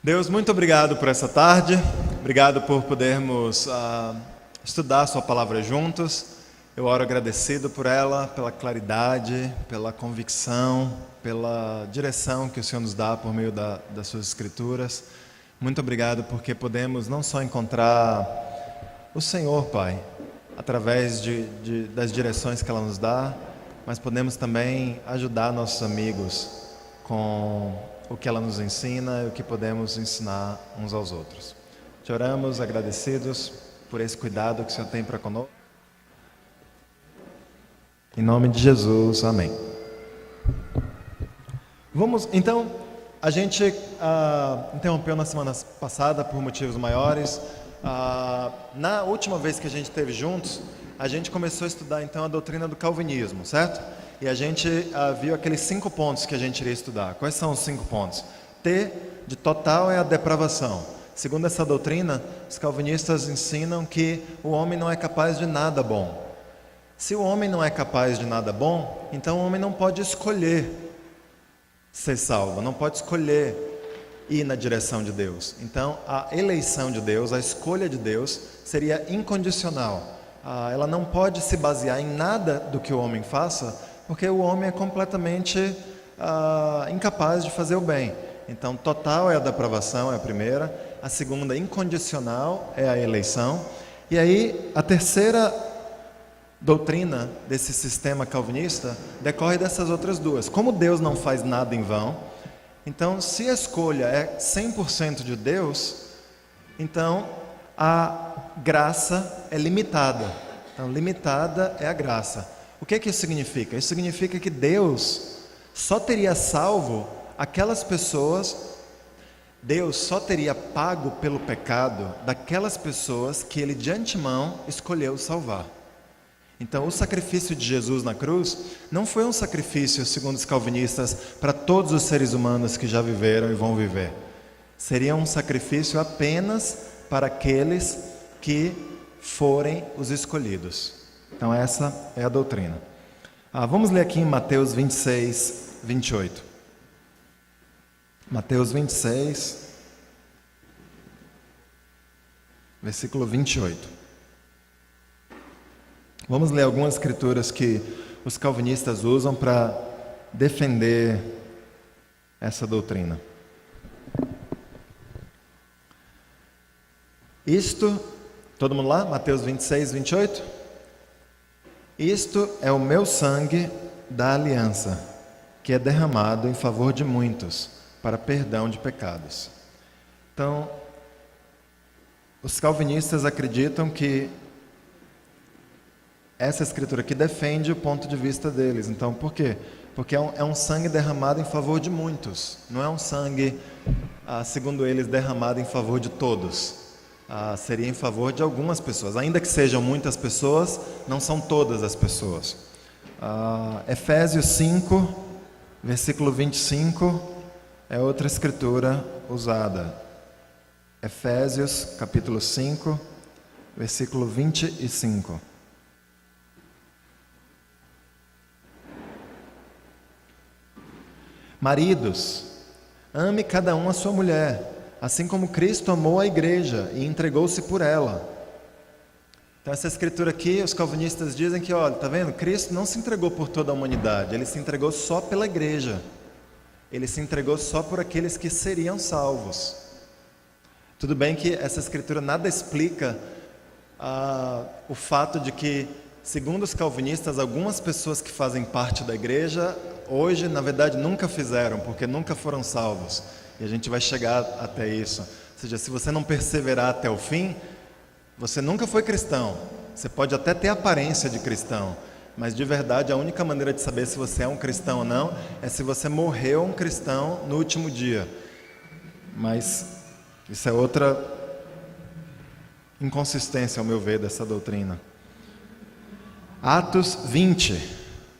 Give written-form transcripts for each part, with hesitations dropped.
Deus, muito obrigado por essa tarde, obrigado por podermos estudar a sua palavra juntos. Eu oro agradecido por ela, pela claridade, pela convicção, pela direção que o Senhor nos dá por meio das suas escrituras. Muito obrigado porque podemos não só encontrar o Senhor, Pai, através das direções que ela nos dá, mas podemos também ajudar nossos amigos com o que ela nos ensina e o que podemos ensinar uns aos outros. Te oramos agradecidos por esse cuidado que o Senhor tem para conosco. Em nome de Jesus, amém. Então, a gente interrompeu na semana passada por motivos maiores. Na última vez que a gente esteve juntos, a gente começou a estudar então a doutrina do calvinismo, certo? E a gente viu aqueles 5 pontos que a gente iria estudar. Quais são os 5 pontos? T de total é a depravação. Segundo essa doutrina, os calvinistas ensinam que o homem não é capaz de nada bom. Se o homem não é capaz de nada bom, então o homem não pode escolher ser salvo, não pode escolher ir na direção de Deus. Então, a eleição de Deus, a escolha de Deus, seria incondicional. Ela não pode se basear em nada do que o homem faça, porque o homem é completamente incapaz de fazer o bem. Então, total é a depravação, é a primeira. A segunda, incondicional, é a eleição. E aí, a terceira doutrina desse sistema calvinista decorre dessas outras duas. Como Deus não faz nada em vão, então, se a escolha é 100% de Deus, então a graça é limitada. Então, limitada é a graça. O que isso significa? Isso significa que Deus só teria salvo aquelas pessoas, Deus só teria pago pelo pecado daquelas pessoas que Ele de antemão escolheu salvar. Então, o sacrifício de Jesus na cruz não foi um sacrifício, segundo os calvinistas, para todos os seres humanos que já viveram e vão viver. Seria um sacrifício apenas para aqueles que forem os escolhidos. Então, essa é a doutrina. Vamos ler aqui em Mateus 26, 28. Mateus 26, versículo 28. Vamos ler algumas escrituras que os calvinistas usam para defender essa doutrina. Isto, todo mundo lá? Mateus 26, 28? Isto é o meu sangue da aliança, que é derramado em favor de muitos, para perdão de pecados. Então, os calvinistas acreditam que essa escritura aqui defende o ponto de vista deles. Então, por quê? Porque é um sangue derramado em favor de muitos. Não é um sangue, segundo eles, derramado em favor de todos. Seria em favor de algumas pessoas. Ainda que sejam muitas pessoas, não são todas as pessoas. Efésios 5, versículo 25, é outra escritura usada. Efésios, capítulo 5, versículo 25. Maridos, ame cada um a sua mulher, assim como Cristo amou a igreja e entregou-se por ela. Então, essa escritura aqui, os calvinistas dizem que, olha, tá vendo? Cristo não se entregou por toda a humanidade, Ele se entregou só pela igreja. Ele se entregou só por aqueles que seriam salvos. Tudo bem que essa escritura nada explica o fato de que, segundo os calvinistas, algumas pessoas que fazem parte da igreja hoje, na verdade, nunca fizeram, porque nunca foram salvos. E a gente vai chegar até isso. Ou seja, se você não perseverar até o fim, você nunca foi cristão. Você pode até ter aparência de cristão, mas de verdade a única maneira de saber se você é um cristão ou não é se você morreu um cristão no último dia. Mas isso é outra inconsistência, ao meu ver, dessa doutrina. Atos 20,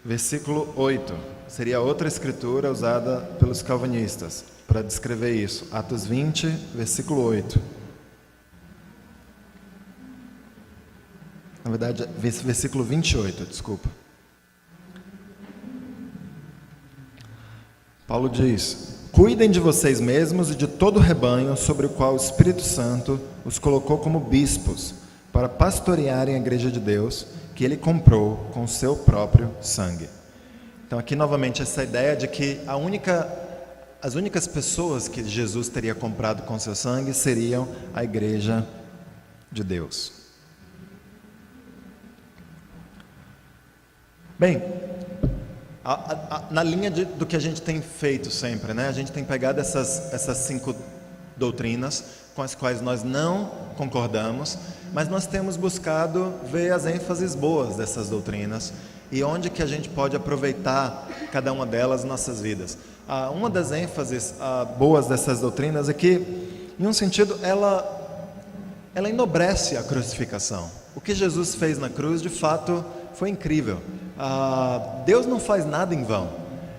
versículo 8. Seria outra escritura usada pelos calvinistas para descrever isso. Atos 20, versículo 8. Na verdade, versículo 28, desculpa. Paulo diz: cuidem de vocês mesmos e de todo o rebanho sobre o qual o Espírito Santo os colocou como bispos, para pastorearem a igreja de Deus, que ele comprou com o seu próprio sangue. Então aqui novamente essa ideia de que as únicas pessoas que Jesus teria comprado com seu sangue seriam a igreja de Deus. Bem, na linha do que a gente tem feito sempre, né? A gente tem pegado essas 5 doutrinas com as quais nós não concordamos, mas nós temos buscado ver as ênfases boas dessas doutrinas e onde que a gente pode aproveitar cada uma delas nas nossas vidas. Uma das ênfases boas dessas doutrinas é que, em um sentido, ela enobrece a crucificação. O que Jesus fez na cruz, de fato, foi incrível. Deus não faz nada em vão.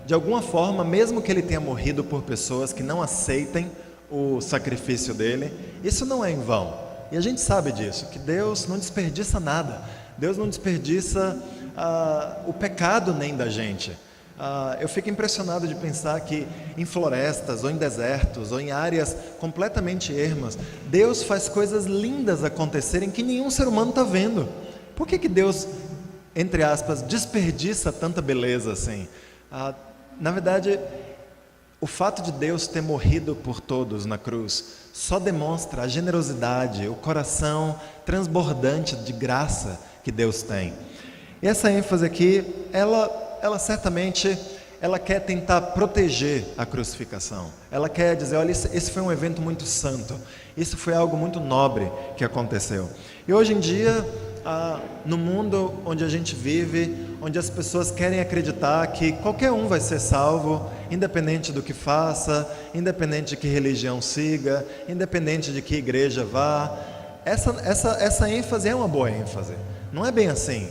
De alguma forma, mesmo que ele tenha morrido por pessoas que não aceitem o sacrifício dele, isso não é em vão. E a gente sabe disso, que Deus não desperdiça nada. Deus não desperdiça o pecado nem da gente. Eu fico impressionado de pensar que em florestas, ou em desertos, ou em áreas completamente ermas, Deus faz coisas lindas acontecerem que nenhum ser humano está vendo. Por que Deus, entre aspas, desperdiça tanta beleza assim? Na verdade, o fato de Deus ter morrido por todos na cruz só demonstra a generosidade, o coração transbordante de graça que Deus tem. E essa ênfase aqui, ela certamente quer tentar proteger a crucificação. Ela quer dizer, olha, esse foi um evento muito santo, isso foi algo muito nobre que aconteceu. E hoje em dia, no mundo onde a gente vive, onde as pessoas querem acreditar que qualquer um vai ser salvo, independente do que faça, independente de que religião siga, independente de que igreja vá, essa ênfase é uma boa ênfase. Não é bem assim.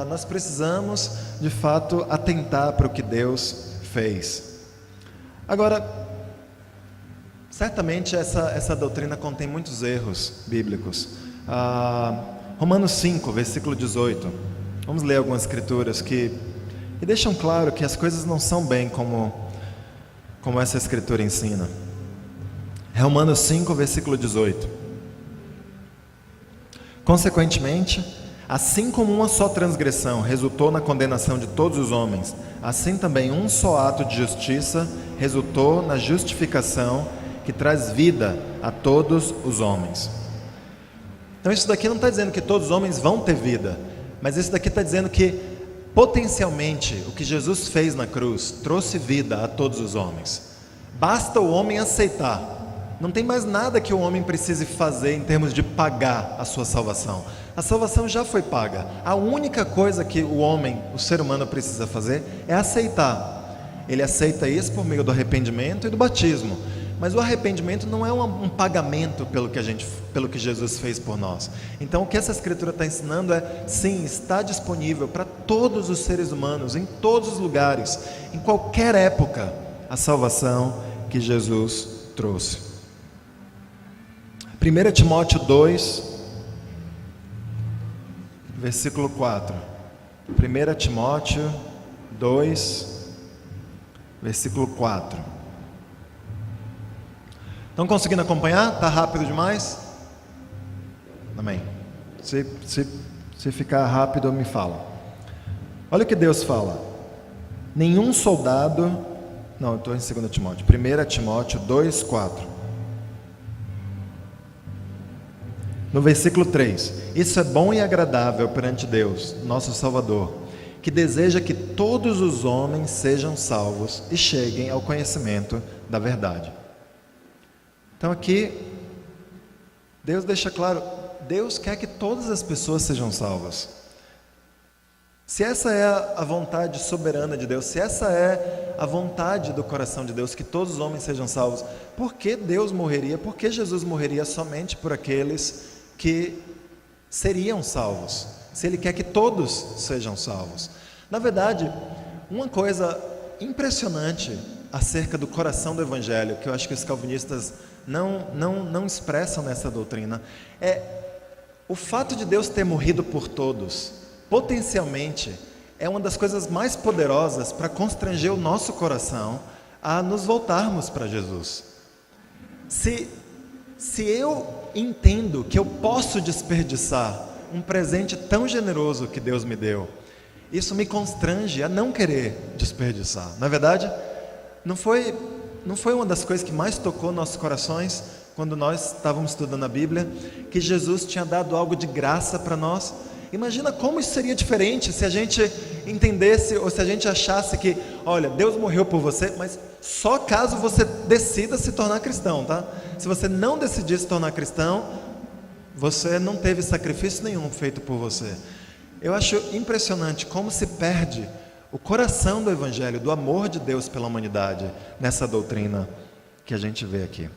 Nós precisamos, de fato, atentar para o que Deus fez. Agora, certamente essa doutrina contém muitos erros bíblicos. Romanos 5, versículo 18. Vamos ler algumas escrituras que deixam claro que as coisas não são bem como essa escritura ensina. Romanos 5, versículo 18. Consequentemente, assim como uma só transgressão resultou na condenação de todos os homens, assim também um só ato de justiça resultou na justificação que traz vida a todos os homens. Então isso daqui não está dizendo que todos os homens vão ter vida, mas isso daqui está dizendo que potencialmente o que Jesus fez na cruz trouxe vida a todos os homens. Basta o homem aceitar. Não tem mais nada que o homem precise fazer em termos de pagar a sua salvação. A salvação já foi paga. A única coisa que o ser humano precisa fazer é aceitar. Ele aceita isso por meio do arrependimento e do batismo. Mas o arrependimento não é um pagamento pelo que Jesus fez por nós. Então o que essa escritura está ensinando é, sim, está disponível para todos os seres humanos, em todos os lugares, em qualquer época, a salvação que Jesus trouxe. 1 Timóteo 2, versículo 4. 1 Timóteo 2, versículo 4. Estão conseguindo acompanhar? Está rápido demais? Amém. Se ficar rápido, me fala. Olha o que Deus fala. Nenhum soldado... Não, eu estou em 2 Timóteo. 1 Timóteo 2, 4. No versículo 3, isso é bom e agradável perante Deus, nosso Salvador, que deseja que todos os homens sejam salvos e cheguem ao conhecimento da verdade. Então aqui, Deus deixa claro, Deus quer que todas as pessoas sejam salvas. Se essa é a vontade soberana de Deus, se essa é a vontade do coração de Deus, que todos os homens sejam salvos, por que Deus morreria? Por que Jesus morreria somente por aqueles que seriam salvos, se Ele quer que todos sejam salvos? Na verdade, uma coisa impressionante acerca do coração do Evangelho, que eu acho que os calvinistas não expressam nessa doutrina, é o fato de Deus ter morrido por todos, potencialmente, é uma das coisas mais poderosas para constranger o nosso coração a nos voltarmos para Jesus. Se eu entendo que eu posso desperdiçar um presente tão generoso que Deus me deu, isso me constrange a não querer desperdiçar. Na verdade, não foi uma das coisas que mais tocou nossos corações quando nós estávamos estudando a Bíblia, que Jesus tinha dado algo de graça para nós? Imagina como isso seria diferente se a gente entendesse, ou se a gente achasse que, olha, Deus morreu por você, mas só caso você decida se tornar cristão, tá? Se você não decidir se tornar cristão, você não teve sacrifício nenhum feito por você. Eu acho impressionante como se perde o coração do Evangelho, do amor de Deus pela humanidade, nessa doutrina que a gente vê aqui.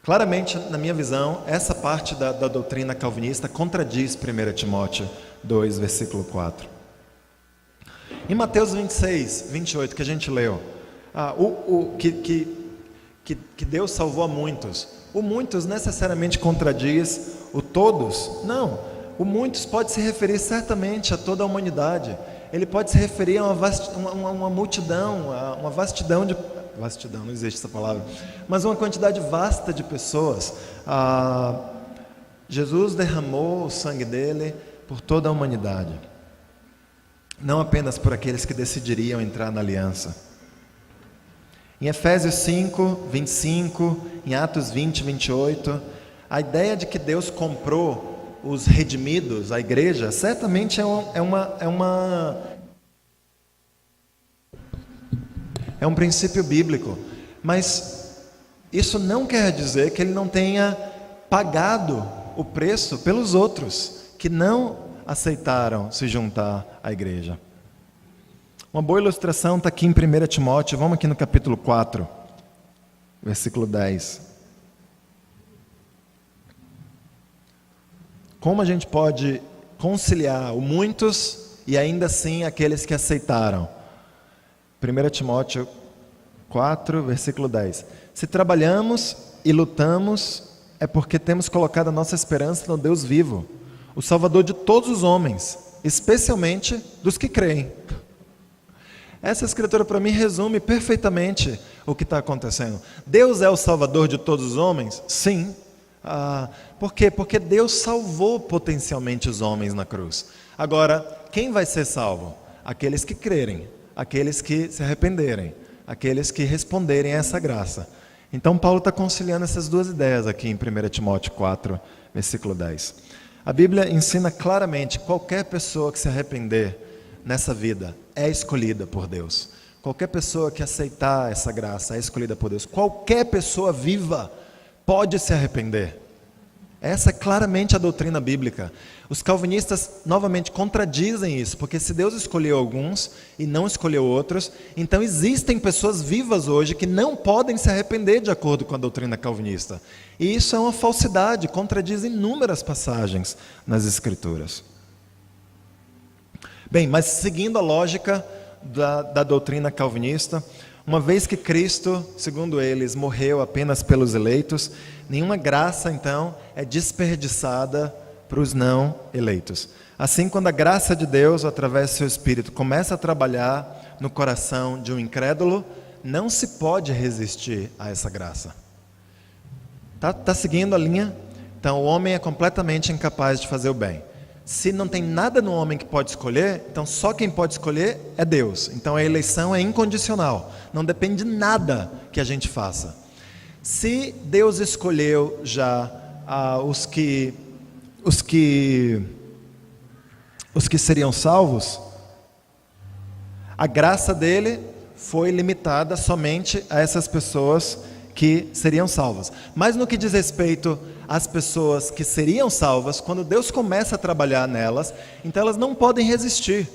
Claramente, na minha visão, essa parte da doutrina calvinista contradiz 1 Timóteo 2, versículo 4. Em Mateus 26, 28, que a gente leu, que Deus salvou a muitos. O muitos necessariamente contradiz o todos? Não. O muitos pode se referir certamente a toda a humanidade. Ele pode se referir a uma multidão, a uma vastidão de... Vastidão, não existe essa palavra. Mas uma quantidade vasta de pessoas. Jesus derramou o sangue dele por toda a humanidade. Não apenas por aqueles que decidiriam entrar na aliança. Em Efésios 5, 25, em Atos 20, 28, a ideia de que Deus comprou os redimidos, a igreja, certamente é um princípio bíblico, mas isso não quer dizer que ele não tenha pagado o preço pelos outros que não aceitaram se juntar à igreja. Uma boa ilustração está aqui em 1 Timóteo, vamos aqui no capítulo 4, versículo 10. Como a gente pode conciliar o muitos e ainda assim aqueles que aceitaram? 1 Timóteo 4, versículo 10. Se trabalhamos e lutamos, é porque temos colocado a nossa esperança no Deus vivo, o Salvador de todos os homens, especialmente dos que creem. Essa escritura para mim resume perfeitamente o que está acontecendo. Deus é o Salvador de todos os homens? Sim. Por quê? Porque Deus salvou potencialmente os homens na cruz. Agora, quem vai ser salvo? Aqueles que crerem, aqueles que se arrependerem, aqueles que responderem a essa graça. Então Paulo está conciliando essas duas ideias aqui em 1 Timóteo 4, versículo 10. A Bíblia ensina claramente que qualquer pessoa que se arrepender nessa vida é escolhida por Deus. Qualquer pessoa que aceitar essa graça é escolhida por Deus. Qualquer pessoa viva pode se arrepender. Essa é claramente a doutrina bíblica. Os calvinistas novamente contradizem isso, porque se Deus escolheu alguns e não escolheu outros, então existem pessoas vivas hoje que não podem se arrepender de acordo com a doutrina calvinista. E isso é uma falsidade, contradiz inúmeras passagens nas Escrituras. Bem, mas seguindo a lógica da doutrina calvinista, uma vez que Cristo, segundo eles, morreu apenas pelos eleitos, nenhuma graça, então, é desperdiçada para os não eleitos. Assim, quando a graça de Deus, através do seu Espírito, começa a trabalhar no coração de um incrédulo, não se pode resistir a essa graça. Tá seguindo a linha? Então, o homem é completamente incapaz de fazer o bem. Se não tem nada no homem que pode escolher, então só quem pode escolher é Deus. Então a eleição é incondicional, não depende de nada que a gente faça. Se Deus escolheu já os que seriam salvos, a graça dele foi limitada somente a essas pessoas que seriam salvas. Mas no que diz respeito às pessoas que seriam salvas, quando Deus começa a trabalhar nelas, então elas não podem resistir,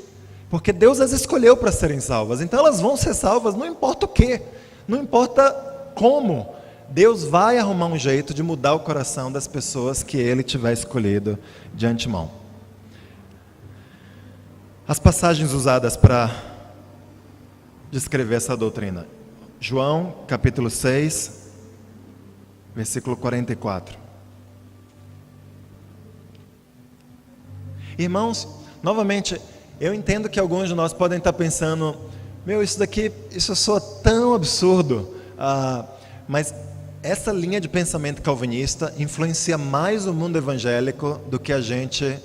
porque Deus as escolheu para serem salvas, então elas vão ser salvas, não importa o que, não importa como, Deus vai arrumar um jeito de mudar o coração das pessoas que Ele tiver escolhido de antemão. As passagens usadas para descrever essa doutrina: João, capítulo 6, versículo 44. Irmãos, novamente, eu entendo que alguns de nós podem estar pensando, Isso soa tão absurdo. Mas essa linha de pensamento calvinista influencia mais o mundo evangélico do que a gente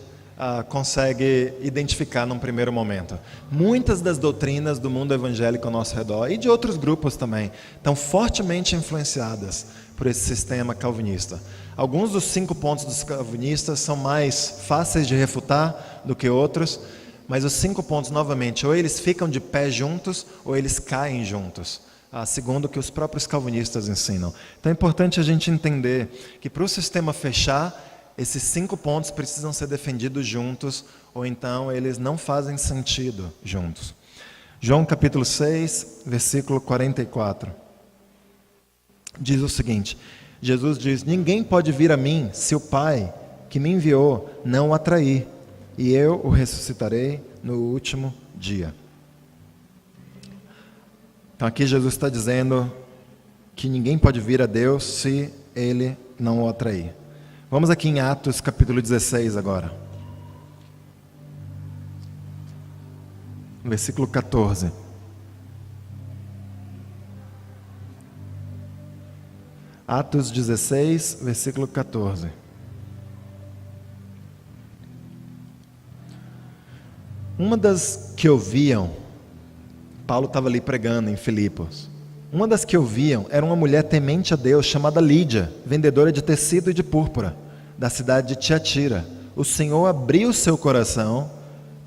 consegue identificar num primeiro momento. Muitas das doutrinas do mundo evangélico ao nosso redor, e de outros grupos também, estão fortemente influenciadas por esse sistema calvinista. Alguns dos 5 pontos dos calvinistas são mais fáceis de refutar do que outros, mas os 5 pontos, novamente, ou eles ficam de pé juntos, ou eles caem juntos, segundo o que os próprios calvinistas ensinam. Então é importante a gente entender que para o sistema fechar, esses 5 pontos precisam ser defendidos juntos, ou então eles não fazem sentido juntos. João capítulo 6, versículo 44. Diz o seguinte: Jesus diz: ninguém pode vir a mim se o Pai que me enviou não o atrair, e eu o ressuscitarei no último dia. Então aqui Jesus está dizendo que ninguém pode vir a Deus se Ele não o atrair. Vamos aqui em Atos capítulo 16 agora. Versículo 14. Atos 16, versículo 14. Uma das que ouviam, Paulo estava ali pregando em Filipos. Uma das que ouviam era uma mulher temente a Deus chamada Lídia, vendedora de tecido e de púrpura, da cidade de Tiatira. O Senhor abriu seu coração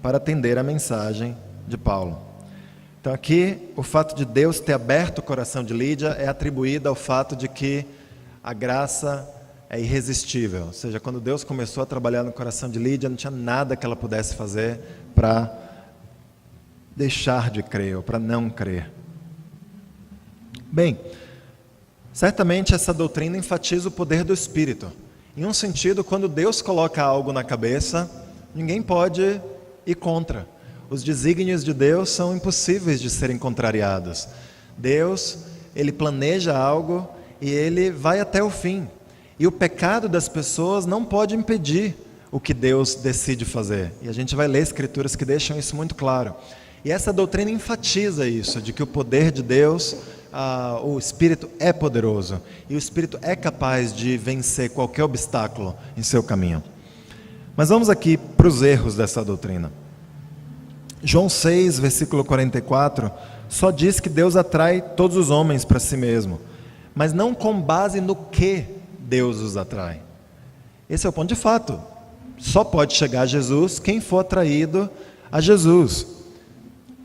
para atender a mensagem de Paulo. Então aqui, o fato de Deus ter aberto o coração de Lídia é atribuído ao fato de que a graça é irresistível. Ou seja, quando Deus começou a trabalhar no coração de Lídia, não tinha nada que ela pudesse fazer para deixar de crer ou para não crer. Bem, certamente essa doutrina enfatiza o poder do Espírito. Em um sentido, quando Deus coloca algo na cabeça, ninguém pode ir contra. Os desígnios de Deus são impossíveis de serem contrariados. Deus, Ele planeja algo e Ele vai até o fim. E o pecado das pessoas não pode impedir o que Deus decide fazer. E a gente vai ler escrituras que deixam isso muito claro. E essa doutrina enfatiza isso, de que o poder de Deus, o Espírito é poderoso. E o Espírito é capaz de vencer qualquer obstáculo em seu caminho. Mas vamos aqui para os erros dessa doutrina. João 6, versículo 44, só diz que Deus atrai todos os homens para si mesmo, mas não com base no que Deus os atrai. Esse é o ponto de fato. Só pode chegar a Jesus quem for atraído a Jesus.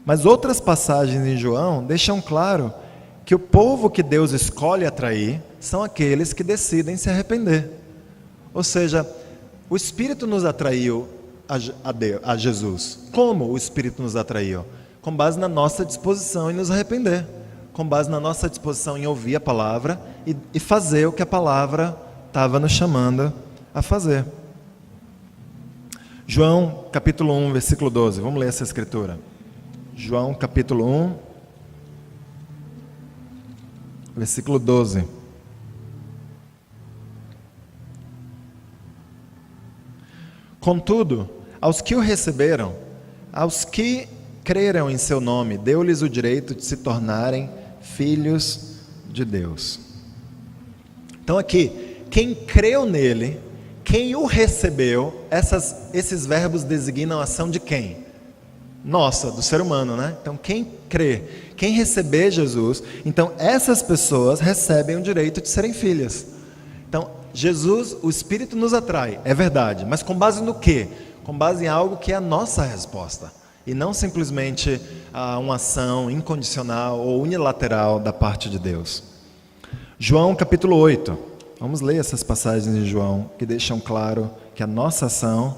Mas outras passagens em João deixam claro que o povo que Deus escolhe atrair são aqueles que decidem se arrepender. Ou seja, o Espírito nos atraiu a Jesus. Como o Espírito nos atraiu? Com base na nossa disposição em nos arrepender. Com base na nossa disposição em ouvir a palavra e fazer o que a palavra estava nos chamando a fazer. João capítulo 1, versículo 12. Vamos ler essa escritura. João capítulo 1, versículo 12. Contudo, aos que o receberam, aos que creram em seu nome, deu-lhes o direito de se tornarem filhos de Deus. Então aqui, quem creu nele, quem o recebeu, esses verbos designam a ação de quem? Nossa, do ser humano, né? Então quem crê, quem receber Jesus, então essas pessoas recebem o direito de serem filhas. Então Jesus, o Espírito nos atrai, é verdade, mas com base no quê? Com base em algo que é a nossa resposta, e não simplesmente uma ação incondicional ou unilateral da parte de Deus. João capítulo 8, vamos ler essas passagens de João que deixam claro que a nossa ação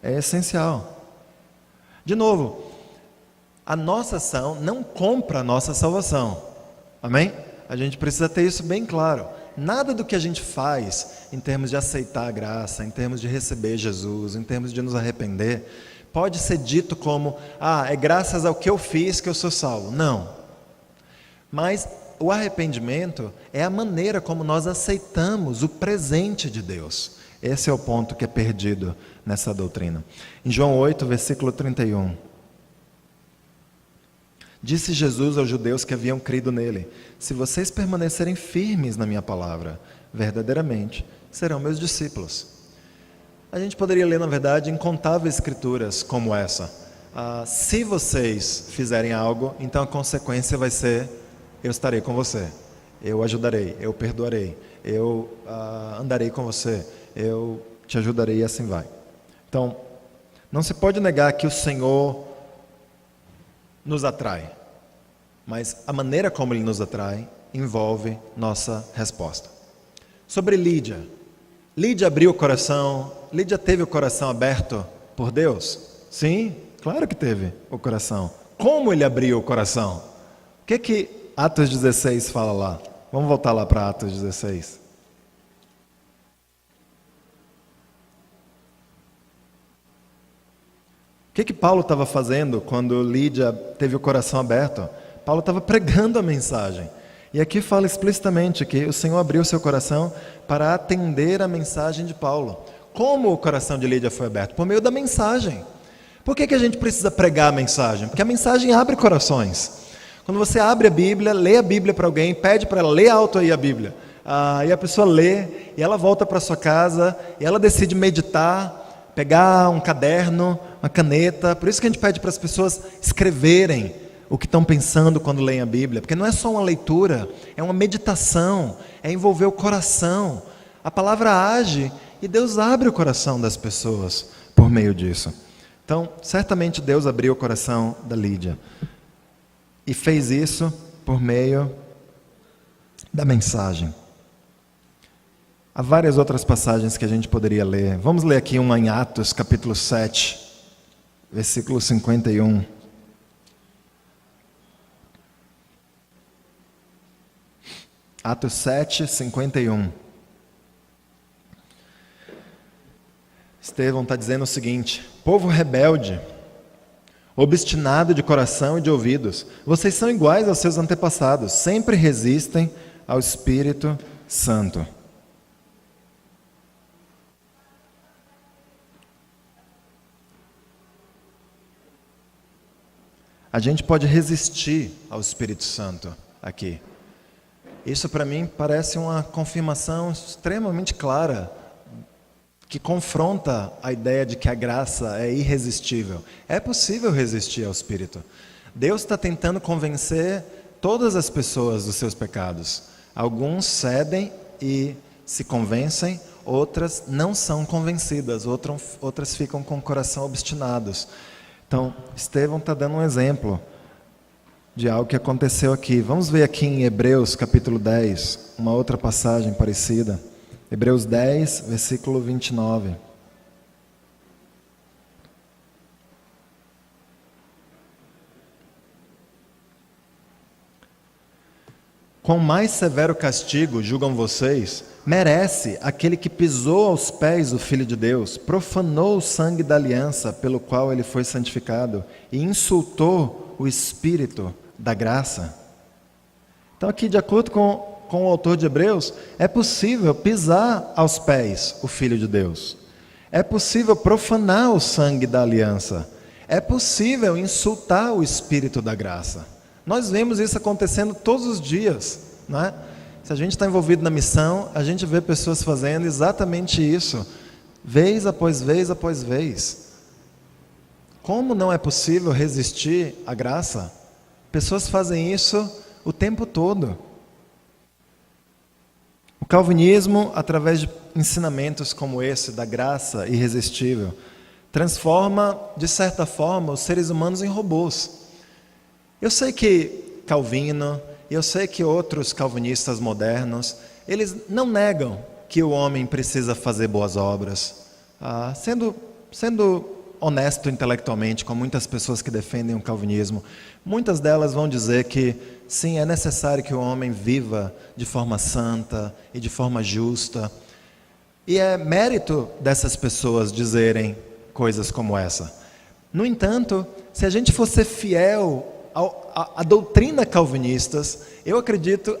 é essencial. De novo, a nossa ação não compra a nossa salvação, amém? A gente precisa ter isso bem claro. Nada do que a gente faz em termos de aceitar a graça, em termos de receber Jesus, em termos de nos arrepender, pode ser dito como, é graças ao que eu fiz que eu sou salvo. Não. Mas o arrependimento é a maneira como nós aceitamos o presente de Deus. Esse é o ponto que é perdido nessa doutrina. Em João 8, versículo 31. Disse Jesus aos judeus que haviam crido nele: se vocês permanecerem firmes na minha palavra, verdadeiramente serão meus discípulos. A gente poderia ler, na verdade, incontáveis escrituras como essa. Se vocês fizerem algo, então a consequência vai ser: eu estarei com você, eu ajudarei, eu perdoarei, eu andarei com você, eu te ajudarei, e assim vai. Então, não se pode negar que o Senhor nos atrai, mas a maneira como Ele nos atrai envolve nossa resposta. Sobre Lídia. Lídia abriu o coração, Lídia teve o coração aberto por Deus? Sim, claro que teve o coração. Como ele abriu o coração? O que Atos 16 fala lá? Vamos voltar lá para Atos 16. O que Paulo estava fazendo quando Lídia teve o coração aberto? Paulo estava pregando a mensagem. E aqui fala explicitamente que o Senhor abriu seu coração para atender a mensagem de Paulo. Como o coração de Lídia foi aberto? Por meio da mensagem. Por que a gente precisa pregar a mensagem? Porque a mensagem abre corações. Quando você abre a Bíblia, lê a Bíblia para alguém, pede para ela, lê alto aí a Bíblia. E a pessoa lê, e ela volta para sua casa, e ela decide meditar, pegar um caderno, uma caneta. Por isso que a gente pede para as pessoas escreverem o que estão pensando quando leem a Bíblia, porque não é só uma leitura, é uma meditação, é envolver o coração. A palavra age e Deus abre o coração das pessoas por meio disso. Então, certamente Deus abriu o coração da Lídia e fez isso por meio da mensagem. Há várias outras passagens que a gente poderia ler. Vamos ler aqui uma em Atos, capítulo 7, versículo 51. Atos 7, 51. Estevão está dizendo o seguinte: povo rebelde, obstinado de coração e de ouvidos, vocês são iguais aos seus antepassados, sempre resistem ao Espírito Santo. A gente pode resistir ao Espírito Santo aqui. Isso para mim parece uma confirmação extremamente clara, que confronta a ideia de que a graça é irresistível. É possível resistir ao Espírito. Deus está tentando convencer todas as pessoas dos seus pecados. Alguns cedem e se convencem, outras não são convencidas, outras ficam com o coração obstinados. Então, Estevão está dando um exemplo de algo que aconteceu aqui. Vamos ver aqui em Hebreus capítulo 10, uma outra passagem parecida. Hebreus 10, versículo 29. Quão mais severo castigo, julgam vocês, merece aquele que pisou aos pés o Filho de Deus, profanou o sangue da aliança pelo qual ele foi santificado e insultou o Espírito da graça. Então aqui, de acordo com o autor de Hebreus, é possível pisar aos pés o Filho de Deus. É possível profanar o sangue da aliança. É possível insultar o Espírito da graça. Nós vemos isso acontecendo todos os dias, não é? Se a gente está envolvido na missão, a gente vê pessoas fazendo exatamente isso, vez após vez após vez. Como não é possível resistir à graça? Pessoas fazem isso o tempo todo. O calvinismo, através de ensinamentos como esse, da graça irresistível, transforma, de certa forma, os seres humanos em robôs. Eu sei que Calvino, eu sei que outros calvinistas modernos, eles não negam que o homem precisa fazer boas obras. Sendo honesto intelectualmente, com muitas pessoas que defendem o calvinismo, muitas delas vão dizer que sim, é necessário que o homem viva de forma santa e de forma justa. E é mérito dessas pessoas dizerem coisas como essa. No entanto, se a gente fosse fiel à doutrina calvinista, eu acredito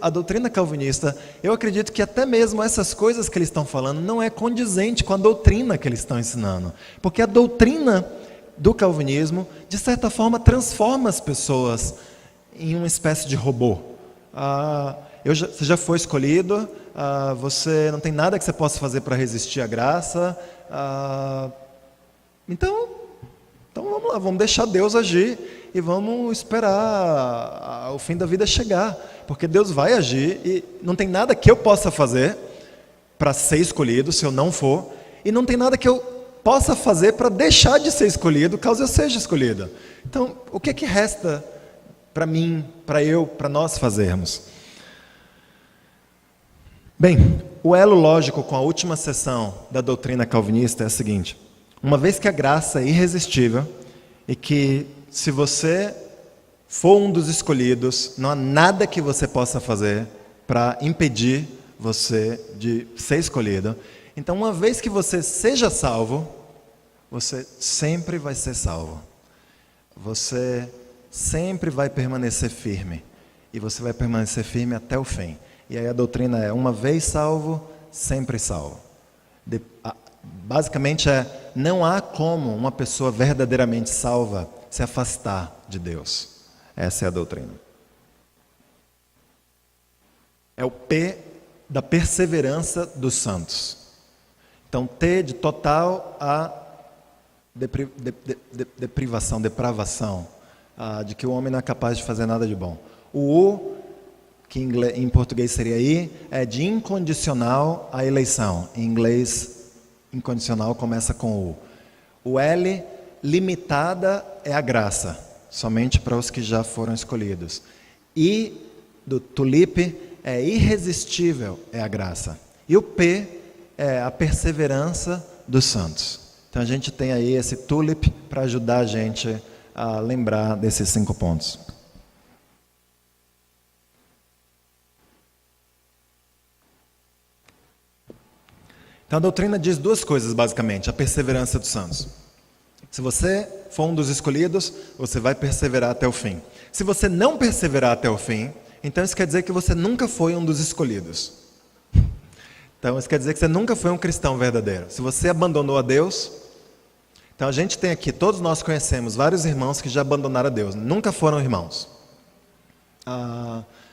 que até mesmo essas coisas que eles estão falando não é condizente com a doutrina que eles estão ensinando. Porque a doutrina do calvinismo, de certa forma, transforma as pessoas em uma espécie de robô. Você já foi escolhido, você não tem nada que você possa fazer para resistir à graça. Então vamos lá, vamos deixar Deus agir e vamos esperar o fim da vida chegar, porque Deus vai agir e não tem nada que eu possa fazer para ser escolhido se eu não for, e não tem nada que eu possa fazer para deixar de ser escolhido caso eu seja escolhido. Então, o que resta para mim, para nós fazermos? Bem, o elo lógico com a última sessão da doutrina calvinista é o seguinte: uma vez que a graça é irresistível e que se você for um dos escolhidos, não há nada que você possa fazer para impedir você de ser escolhido. Então, uma vez que você seja salvo, você sempre vai ser salvo. Você sempre vai permanecer firme. E você vai permanecer firme até o fim. E aí a doutrina é: uma vez salvo, sempre salvo. Basicamente não há como uma pessoa verdadeiramente salva se afastar de Deus. Essa é a doutrina. É o P da perseverança dos santos. Então, T de total a depravação, de que o homem não é capaz de fazer nada de bom. O U, que em português seria I, é de incondicional a eleição. Em inglês, incondicional começa com U. O L, limitada, é a graça, somente para os que já foram escolhidos. I, do tulipe, é irresistível, é a graça. E o P é a perseverança dos santos. Então a gente tem aí esse tulip para ajudar a gente a lembrar desses 5 pontos. Então a doutrina diz 2 coisas basicamente: a perseverança dos santos. Se você for um dos escolhidos, você vai perseverar até o fim. Se você não perseverar até o fim, então isso quer dizer que você nunca foi um dos escolhidos. Então isso quer dizer que você nunca foi um cristão verdadeiro. Se você abandonou a Deus, então a gente tem aqui, todos nós conhecemos vários irmãos que já abandonaram a Deus, nunca foram irmãos.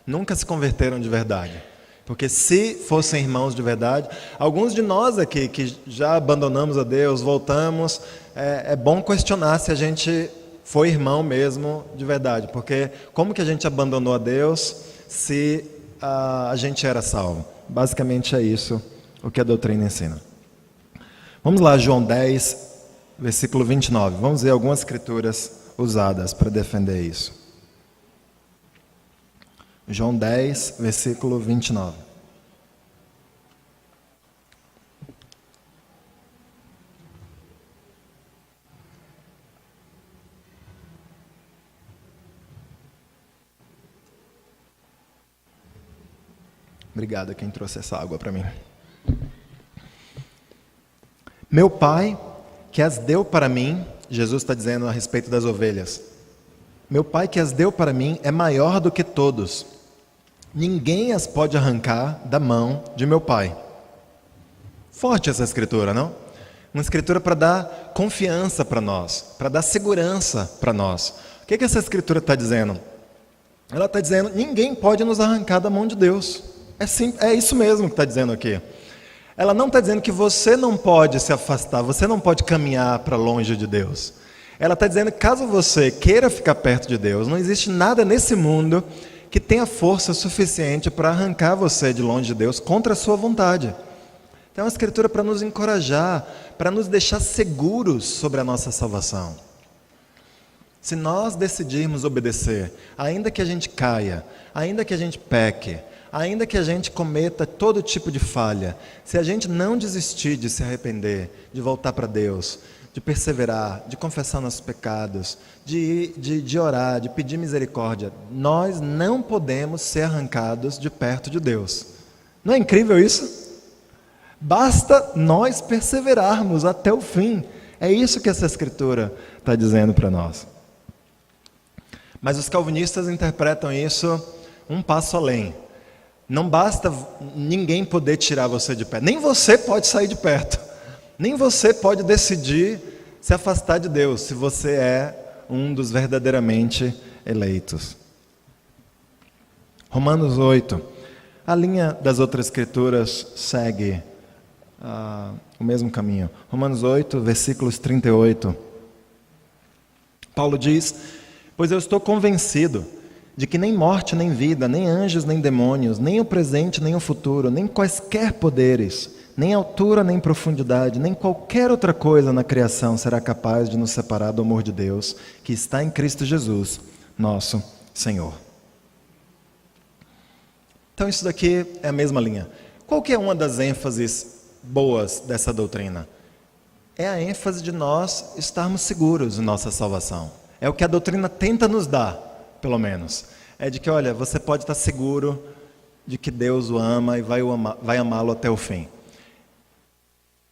Nunca se converteram de verdade. Porque se fossem irmãos de verdade, alguns de nós aqui que já abandonamos a Deus, voltamos, é bom questionar se a gente foi irmão mesmo de verdade. Porque como que a gente abandonou a Deus se a gente era salvo? Basicamente é isso o que a doutrina ensina. Vamos lá, João 10, versículo 29. Vamos ver algumas escrituras usadas para defender isso. João 10, versículo 29. Obrigado a quem trouxe essa água para mim. Meu Pai, que as deu para mim, Jesus está dizendo a respeito das ovelhas. Meu Pai que as deu para mim é maior do que todos. Ninguém as pode arrancar da mão de meu Pai. Forte essa escritura, não? Uma escritura para dar confiança para nós, para dar segurança para nós. O que essa escritura está dizendo? Ela está dizendo: ninguém pode nos arrancar da mão de Deus. É isso mesmo que está dizendo aqui. Ela não está dizendo que você não pode se afastar, você não pode caminhar para longe de Deus. Ela está dizendo que caso você queira ficar perto de Deus, não existe nada nesse mundo que tenha força suficiente para arrancar você de longe de Deus contra a sua vontade. Então é uma escritura para nos encorajar, para nos deixar seguros sobre a nossa salvação. Se nós decidirmos obedecer, ainda que a gente caia, ainda que a gente peque, ainda que a gente cometa todo tipo de falha, se a gente não desistir de se arrepender, de voltar para Deus, de perseverar, de confessar nossos pecados, de orar, de pedir misericórdia, nós não podemos ser arrancados de perto de Deus. Não é incrível isso? Basta nós perseverarmos até o fim. É isso que essa escritura está dizendo para nós. Mas os calvinistas interpretam isso um passo além. Não basta ninguém poder tirar você de perto. Nem você pode sair de perto. Nem você pode decidir se afastar de Deus, se você é um dos verdadeiramente eleitos. Romanos 8. A linha das outras escrituras segue o mesmo caminho. Romanos 8, versículos 38. Paulo diz: pois eu estou convencido de que nem morte, nem vida, nem anjos, nem demônios, nem o presente, nem o futuro, nem quaisquer poderes, nem altura, nem profundidade, nem qualquer outra coisa na criação será capaz de nos separar do amor de Deus, que está em Cristo Jesus, nosso Senhor. Então isso daqui é a mesma linha. Qual que é uma das ênfases boas dessa doutrina? É a ênfase de nós estarmos seguros em nossa salvação. É o que a doutrina tenta nos dar, pelo menos. É de que, olha, você pode estar seguro de que Deus o ama e vai amá-lo até o fim.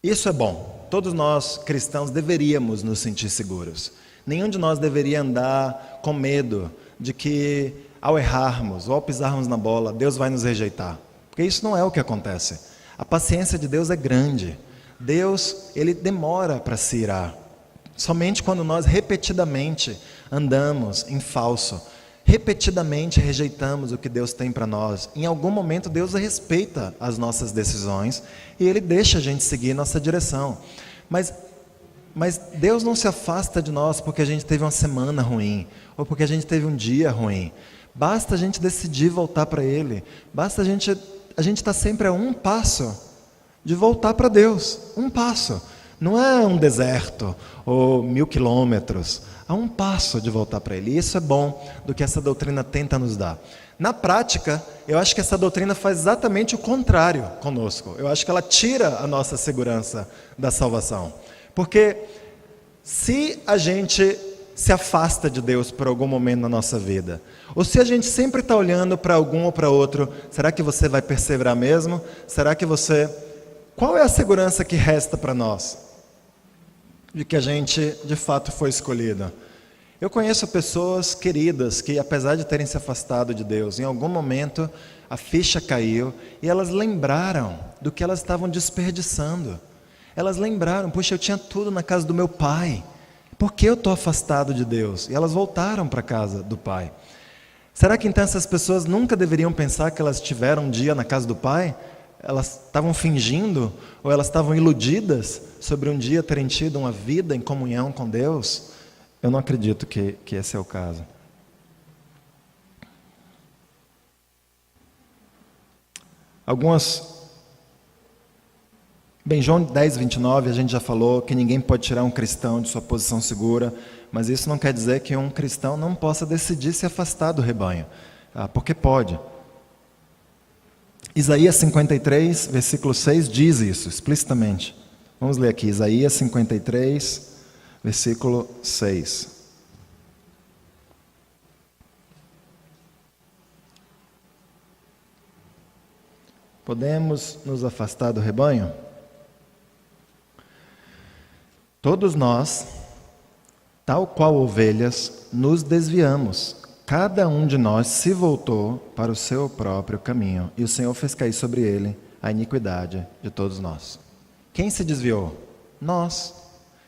Isso é bom. Todos nós, cristãos, deveríamos nos sentir seguros. Nenhum de nós deveria andar com medo de que, ao errarmos ou ao pisarmos na bola, Deus vai nos rejeitar. Porque isso não é o que acontece. A paciência de Deus é grande. Deus, Ele demora para se irar. Somente quando nós repetidamente andamos em falso, repetidamente rejeitamos o que Deus tem para nós, em algum momento Deus respeita as nossas decisões e Ele deixa a gente seguir nossa direção. Mas Deus não se afasta de nós porque a gente teve uma semana ruim, ou porque a gente teve um dia ruim. Basta a gente decidir voltar para Ele. Basta a gente está sempre a um passo de voltar para Deus. Um passo. Não é um deserto ou 1000 quilômetros. Há um passo de voltar para Ele. E isso é bom do que essa doutrina tenta nos dar. Na prática, eu acho que essa doutrina faz exatamente o contrário conosco. Eu acho que ela tira a nossa segurança da salvação. Porque se a gente se afasta de Deus por algum momento na nossa vida, ou se a gente sempre está olhando para algum ou para outro, será que você vai perseverar mesmo? Será que você... Qual é a segurança que resta para nós? De que a gente, de fato, foi escolhido. Eu conheço pessoas queridas que, apesar de terem se afastado de Deus, em algum momento a ficha caiu e elas lembraram do que elas estavam desperdiçando. Elas lembraram, puxa, eu tinha tudo na casa do meu pai. Por que eu estou afastado de Deus? E elas voltaram para a casa do pai. Será que então essas pessoas nunca deveriam pensar que elas tiveram um dia na casa do pai? Elas estavam fingindo ou elas estavam iludidas sobre um dia terem tido uma vida em comunhão com Deus? Eu não acredito que esse é o caso. Bem, João 10, 29, a gente já falou que ninguém pode tirar um cristão de sua posição segura, mas isso não quer dizer que um cristão não possa decidir se afastar do rebanho, porque pode. Isaías 53, versículo 6 diz isso explicitamente. Vamos ler aqui, Isaías 53, versículo 6. Podemos nos afastar do rebanho? Todos nós, tal qual ovelhas, nos desviamos. Cada um de nós se voltou para o seu próprio caminho, e o Senhor fez cair sobre ele a iniquidade de todos nós. Quem se desviou? Nós.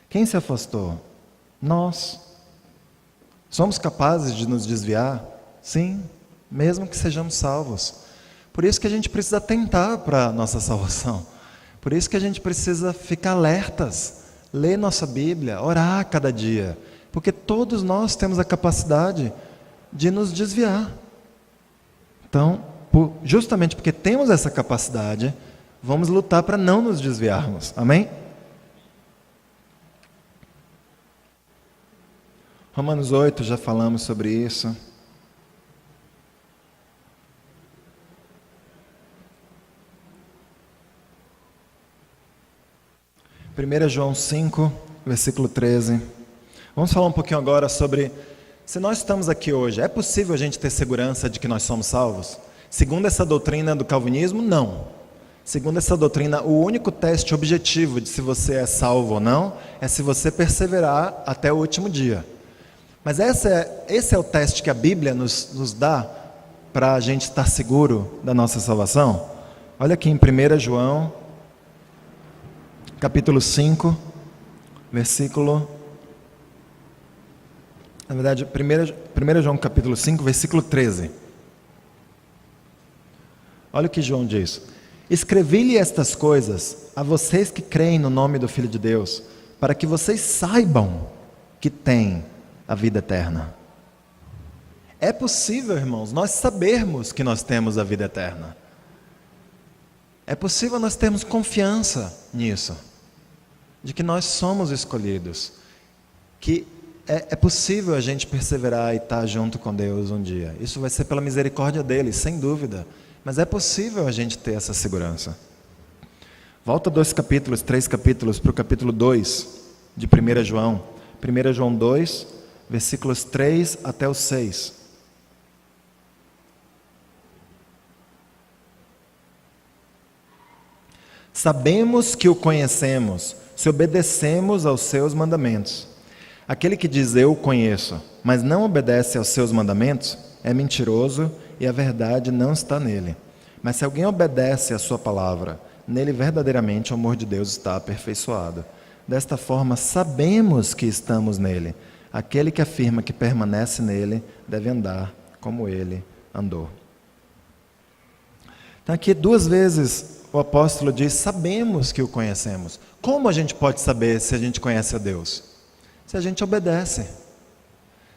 Quem se afastou? Nós. Somos capazes de nos desviar? Sim, mesmo que sejamos salvos. Por isso que a gente precisa atentar para a nossa salvação. Por isso que a gente precisa ficar alertas, ler nossa Bíblia, orar cada dia, porque todos nós temos a capacidade de nos desviar. Então, justamente porque temos essa capacidade, vamos lutar para não nos desviarmos. Amém? Romanos 8, já falamos sobre isso. Primeira João 5, versículo 13. Vamos falar um pouquinho agora sobre... Se nós estamos aqui hoje, é possível a gente ter segurança de que nós somos salvos? Segundo essa doutrina do calvinismo, não. Segundo essa doutrina, o único teste objetivo de se você é salvo ou não é se você perseverar até o último dia. Mas esse é o teste que a Bíblia nos dá para a gente estar seguro da nossa salvação. Olha aqui em 1 João, capítulo 5, versículo... Na verdade, 1 João capítulo 5, versículo 13. Olha o que João diz: escrevi-lhe estas coisas a vocês que creem no nome do Filho de Deus, para que vocês saibam que têm a vida eterna. É possível, irmãos, nós sabermos que nós temos a vida eterna. É possível nós termos confiança nisso, de que nós somos escolhidos, que é possível a gente perseverar e estar junto com Deus um dia. Isso vai ser pela misericórdia dele, sem dúvida, mas é possível a gente ter essa segurança. Volta 2 capítulos, 3 capítulos para o capítulo 2 de 1 João. 1 João 2, versículos 3 até o 6. Sabemos que o conhecemos, se obedecemos aos seus mandamentos. Aquele que diz eu o conheço, mas não obedece aos seus mandamentos, é mentiroso e a verdade não está nele. Mas se alguém obedece à sua palavra, nele verdadeiramente o amor de Deus está aperfeiçoado. Desta forma sabemos que estamos nele. Aquele que afirma que permanece nele deve andar como ele andou. Então aqui 2 vezes o apóstolo diz: sabemos que o conhecemos. Como a gente pode saber se a gente conhece a Deus? Se a gente obedece.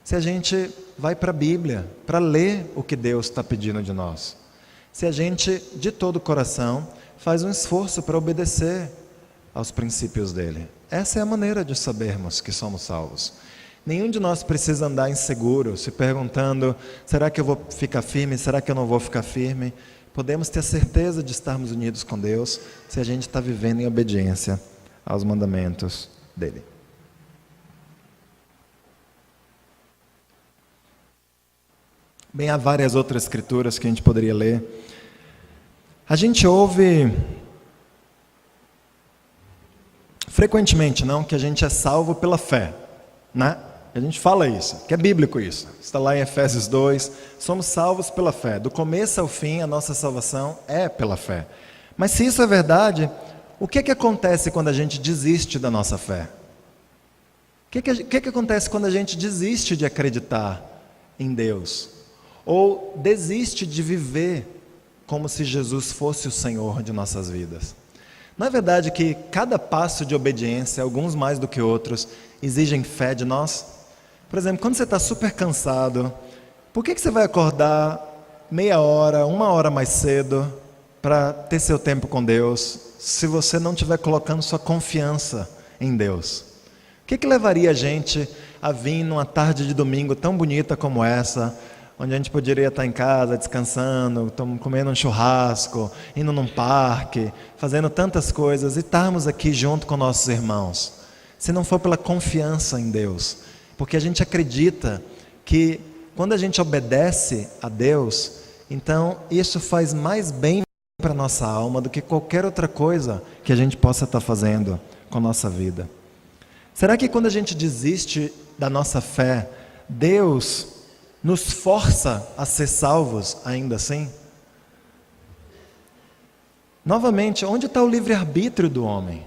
Se a gente vai para a Bíblia para ler o que Deus está pedindo de nós. Se a gente, de todo o coração, faz um esforço para obedecer aos princípios dele. Essa é a maneira de sabermos que somos salvos. Nenhum de nós precisa andar inseguro, se perguntando: será que eu vou ficar firme? Será que eu não vou ficar firme? Podemos ter certeza de estarmos unidos com Deus se a gente está vivendo em obediência aos mandamentos dele. Bem, há várias outras escrituras que a gente poderia ler. A gente ouve frequentemente, não, que a gente é salvo pela fé, né? A gente fala isso, que é bíblico isso. Está lá em Efésios 2, somos salvos pela fé. Do começo ao fim, a nossa salvação é pela fé. Mas se isso é verdade, o que acontece quando a gente desiste da nossa fé? O que acontece quando a gente desiste de acreditar em Deus? Ou desiste de viver como se Jesus fosse o Senhor de nossas vidas? Não é verdade que cada passo de obediência, alguns mais do que outros, exigem fé de nós? Por exemplo, quando você está super cansado, por que você vai acordar meia hora, 1 hora mais cedo para ter seu tempo com Deus, se você não estiver colocando sua confiança em Deus? O que levaria a gente a vir numa tarde de domingo tão bonita como essa, onde a gente poderia estar em casa, descansando, comendo um churrasco, indo num parque, fazendo tantas coisas, e estarmos aqui junto com nossos irmãos, se não for pela confiança em Deus? Porque a gente acredita que quando a gente obedece a Deus, então isso faz mais bem para a nossa alma do que qualquer outra coisa que a gente possa estar fazendo com a nossa vida. Será que quando a gente desiste da nossa fé, Deus nos força a ser salvos ainda assim? Novamente, onde está o livre-arbítrio do homem?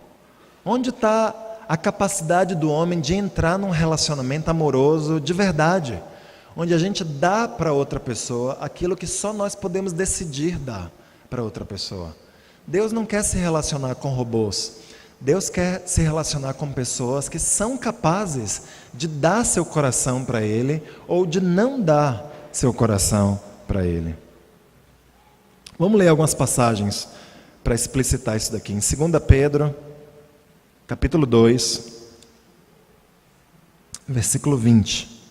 Onde está a capacidade do homem de entrar num relacionamento amoroso de verdade, onde a gente dá para outra pessoa aquilo que só nós podemos decidir dar para outra pessoa? Deus não quer se relacionar com robôs. Deus quer se relacionar com pessoas que são capazes de dar seu coração para Ele ou de não dar seu coração para Ele. Vamos ler algumas passagens para explicitar isso daqui. Em 2 Pedro, capítulo 2, versículo 20.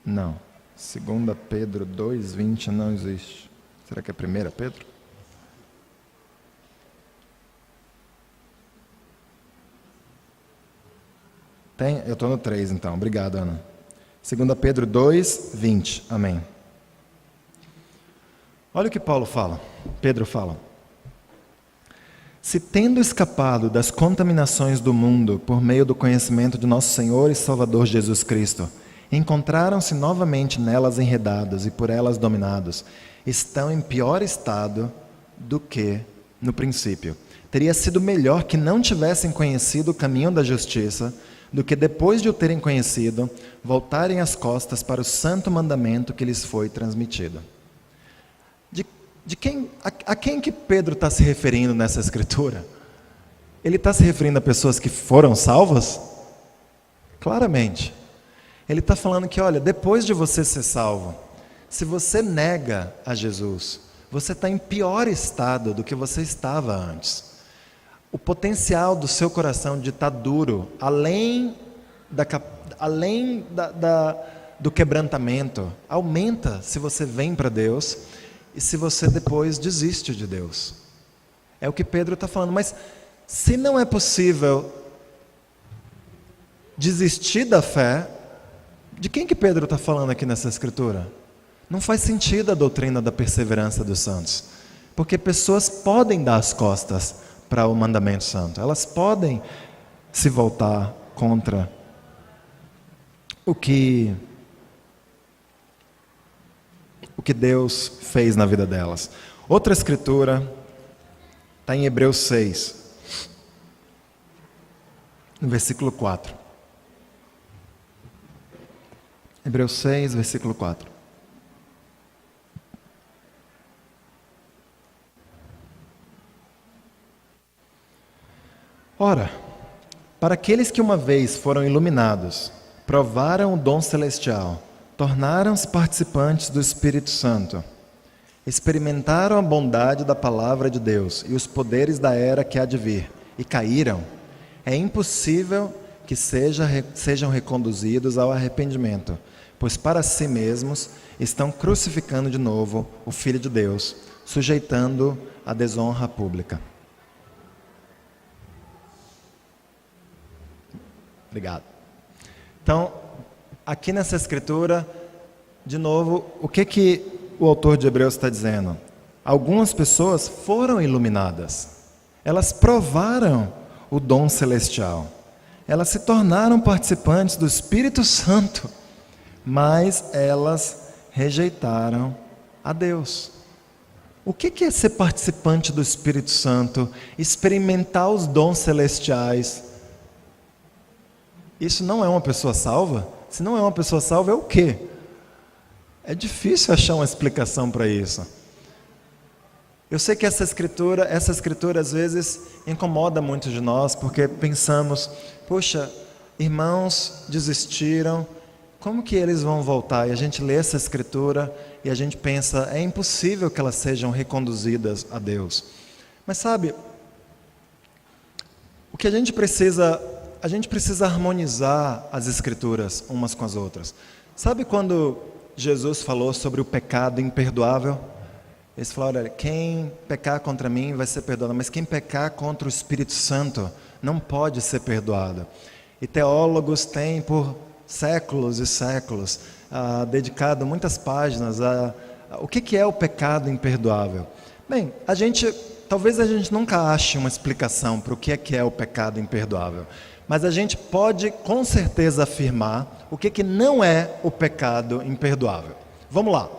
Não, 2 Pedro 2, 20 não existe. Será que é 1 Pedro? Tem? Eu estou no 3 então, obrigado, Ana. 2 Pedro 2, 20, amém. Olha o que Pedro fala. Se tendo escapado das contaminações do mundo por meio do conhecimento de nosso Senhor e Salvador Jesus Cristo, encontraram-se novamente nelas enredados e por elas dominados, estão em pior estado do que no princípio. Teria sido melhor que não tivessem conhecido o caminho da justiça, do que depois de o terem conhecido, voltarem as costas para o santo mandamento que lhes foi transmitido. a quem que Pedro está se referindo nessa escritura? Ele está se referindo a pessoas que foram salvas? Claramente. Ele está falando que, olha, depois de você ser salvo, se você nega a Jesus, você está em pior estado do que você estava antes. O potencial do seu coração de estar duro, além do quebrantamento, aumenta se você vem para Deus e se você depois desiste de Deus. É o que Pedro está falando. Mas se não é possível desistir da fé, de quem que Pedro está falando aqui nessa escritura? Não faz sentido a doutrina da perseverança dos santos, porque pessoas podem dar as costas para o mandamento santo, elas podem se voltar contra o que Deus fez na vida delas. Outra escritura está em Hebreus 6, no versículo 4. Hebreus 6, versículo 4. Ora, para aqueles que uma vez foram iluminados, provaram o dom celestial, tornaram-se participantes do Espírito Santo, experimentaram a bondade da palavra de Deus e os poderes da era que há de vir, e caíram, é impossível que sejam reconduzidos ao arrependimento, pois para si mesmos estão crucificando de novo o Filho de Deus, sujeitando a desonra pública. Obrigado. Então, aqui nessa escritura, de novo, o que o autor de Hebreus está dizendo? Algumas pessoas foram iluminadas, elas provaram o dom celestial, elas se tornaram participantes do Espírito Santo, mas elas rejeitaram a Deus. O que é ser participante do Espírito Santo, experimentar os dons celestiais? Isso não é uma pessoa salva? Se não é uma pessoa salva, é o quê? É difícil achar uma explicação para isso. Eu sei que essa escritura às vezes incomoda muito de nós, porque pensamos, poxa, irmãos desistiram, como que eles vão voltar? E a gente lê essa escritura e a gente pensa, é impossível que elas sejam reconduzidas a Deus. Mas sabe, o que a gente precisa harmonizar as escrituras umas com as outras. Sabe quando Jesus falou sobre o pecado imperdoável? Eles falaram, olha, quem pecar contra mim vai ser perdoado, mas quem pecar contra o Espírito Santo não pode ser perdoado. E teólogos têm por séculos e séculos dedicado muitas páginas a o que é o pecado imperdoável. Bem, talvez a gente nunca ache uma explicação para o que é o pecado imperdoável, mas a gente pode com certeza afirmar o que não é o pecado imperdoável. Vamos lá.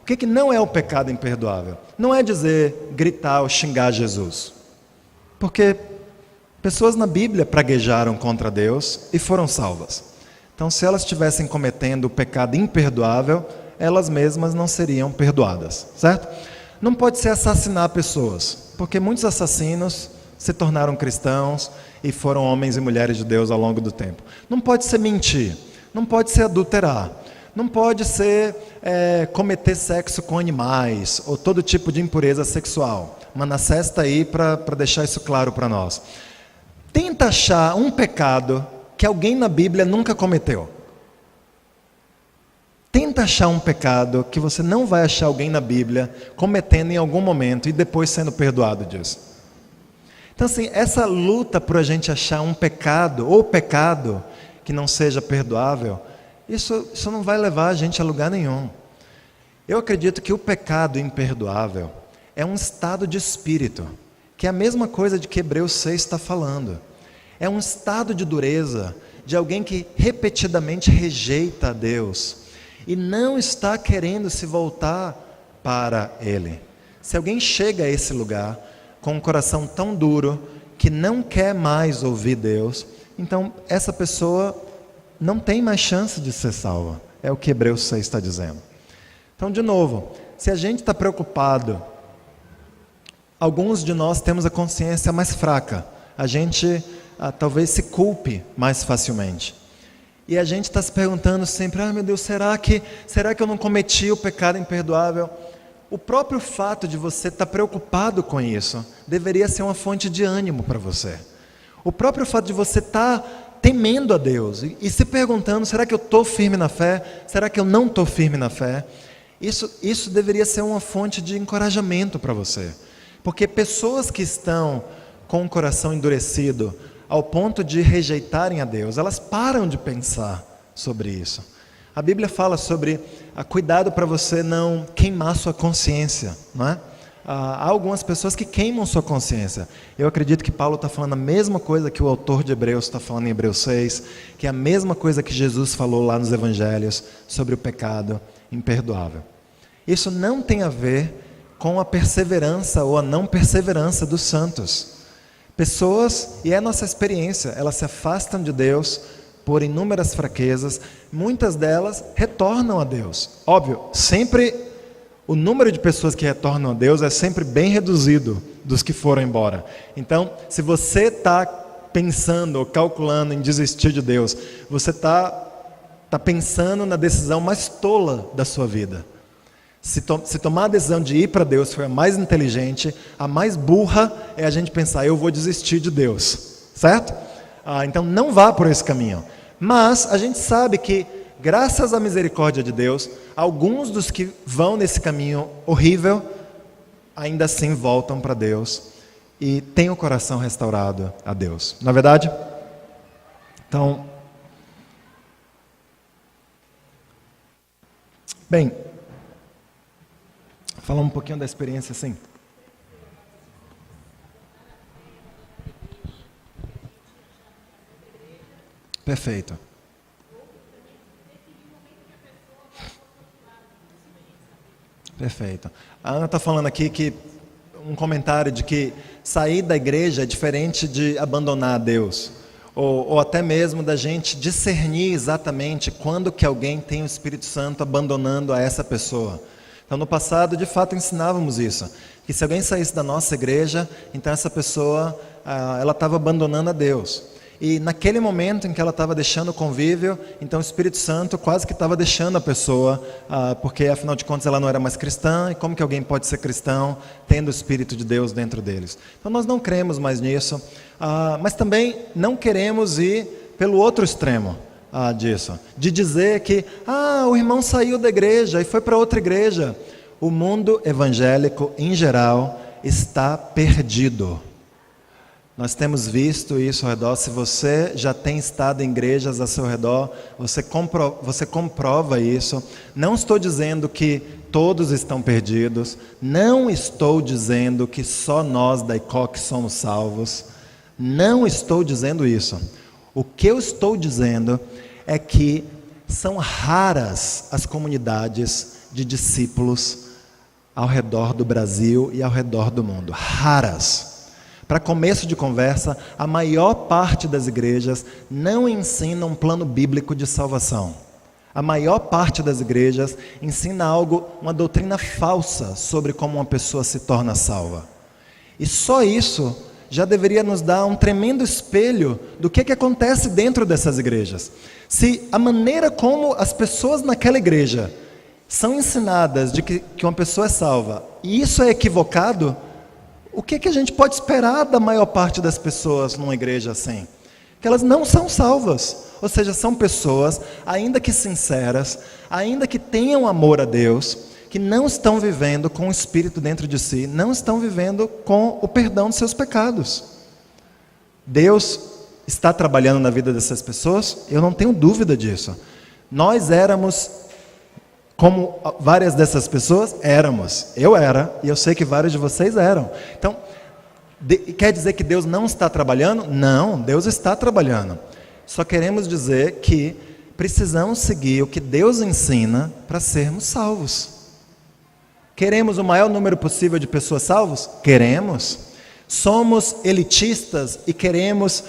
O que não é o pecado imperdoável? Não é dizer, gritar ou xingar Jesus. Porque pessoas na Bíblia praguejaram contra Deus e foram salvas. Então, se elas estivessem cometendo o pecado imperdoável, elas mesmas não seriam perdoadas, certo? Não pode ser assassinar pessoas, porque muitos assassinos se tornaram cristãos e foram homens e mulheres de Deus ao longo do tempo. Não pode ser mentir, não pode ser adulterar, não pode ser cometer sexo com animais ou todo tipo de impureza sexual. Manassés está aí para deixar isso claro para nós. Tenta achar um pecado que alguém na Bíblia nunca cometeu. Tenta achar um pecado que você não vai achar alguém na Bíblia cometendo em algum momento e depois sendo perdoado disso. Então assim, essa luta por a gente achar um pecado ou pecado que não seja perdoável, isso não vai levar a gente a lugar nenhum. Eu acredito que o pecado imperdoável é um estado de espírito, que é a mesma coisa de que Hebreus 6 está falando. É um estado de dureza de alguém que repetidamente rejeita a Deus e não está querendo se voltar para Ele. Se alguém chega a esse lugar com um coração tão duro que não quer mais ouvir Deus, então essa pessoa não tem mais chance de ser salva. É o que Hebreus 6 está dizendo. Então, de novo, se a gente está preocupado alguns de nós temos a consciência mais fraca. A gente talvez se culpe mais facilmente. E a gente está se perguntando sempre, meu Deus, será que eu não cometi o pecado imperdoável? O próprio fato de você estar preocupado com isso deveria ser uma fonte de ânimo para você. O próprio fato de você estar temendo a Deus e se perguntando, será que eu estou firme na fé? Será que eu não estou firme na fé? Isso deveria ser uma fonte de encorajamento para você. Porque pessoas que estão com o coração endurecido ao ponto de rejeitarem a Deus, elas param de pensar sobre isso. A Bíblia fala sobre cuidado para você não queimar sua consciência, não é? Há algumas pessoas que queimam sua consciência. Eu acredito que Paulo está falando a mesma coisa que o autor de Hebreus está falando em Hebreus 6, que é a mesma coisa que Jesus falou lá nos Evangelhos sobre o pecado imperdoável. Isso não tem a ver com a perseverança ou a não perseverança dos santos. Pessoas, e é a nossa experiência, elas se afastam de Deus por inúmeras fraquezas, muitas delas retornam a Deus. Óbvio, sempre o número de pessoas que retornam a Deus é sempre bem reduzido dos que foram embora. Então, se você está pensando ou calculando em desistir de Deus, você está pensando na decisão mais tola da sua vida. Se tomar a decisão de ir para Deus foi a mais inteligente, a mais burra é a gente pensar, eu vou desistir de Deus, certo? Então não vá por esse caminho. Mas a gente sabe que, graças à misericórdia de Deus, alguns dos que vão nesse caminho horrível, ainda assim voltam para Deus e têm o coração restaurado a Deus. Não é verdade? Então, bem, falar um pouquinho da experiência assim. Perfeito. Perfeito. A Ana está falando aqui que um comentário de que sair da igreja é diferente de abandonar a Deus. Ou até mesmo da gente discernir exatamente quando que alguém tem o Espírito Santo abandonando a essa pessoa. Então, no passado, de fato, ensinávamos isso. Que se alguém saísse da nossa igreja, então essa pessoa, ela estava abandonando a Deus. E naquele momento em que ela estava deixando o convívio, então o Espírito Santo quase que estava deixando a pessoa, porque afinal de contas ela não era mais cristã, e como que alguém pode ser cristão tendo o Espírito de Deus dentro deles? Então nós não cremos mais nisso, mas também não queremos ir pelo outro extremo disso, de dizer que o irmão saiu da igreja e foi para outra igreja. O mundo evangélico em geral está perdido. Nós temos visto isso ao redor. Se você já tem estado em igrejas ao seu redor, você comprova isso. Não estou dizendo que todos estão perdidos. Não estou dizendo que só nós da ICOC somos salvos. Não estou dizendo isso. O que eu estou dizendo é que são raras as comunidades de discípulos ao redor do Brasil e ao redor do mundo. Raras. Para começo de conversa, a maior parte das igrejas não ensina um plano bíblico de salvação. A maior parte das igrejas ensina uma doutrina falsa sobre como uma pessoa se torna salva. E só isso já deveria nos dar um tremendo espelho do que acontece dentro dessas igrejas. Se a maneira como as pessoas naquela igreja são ensinadas de que uma pessoa é salva, e isso é equivocado, o que a gente pode esperar da maior parte das pessoas numa igreja assim? Que elas não são salvas. Ou seja, são pessoas, ainda que sinceras, ainda que tenham amor a Deus, que não estão vivendo com o Espírito dentro de si, não estão vivendo com o perdão dos seus pecados. Deus está trabalhando na vida dessas pessoas? Eu não tenho dúvida disso. Nós éramos como várias dessas pessoas éramos. Eu era, e eu sei que vários de vocês eram. Então, quer dizer que Deus não está trabalhando? Não, Deus está trabalhando. Só queremos dizer que precisamos seguir o que Deus ensina para sermos salvos. Queremos o maior número possível de pessoas salvas? Queremos. Somos elitistas e queremos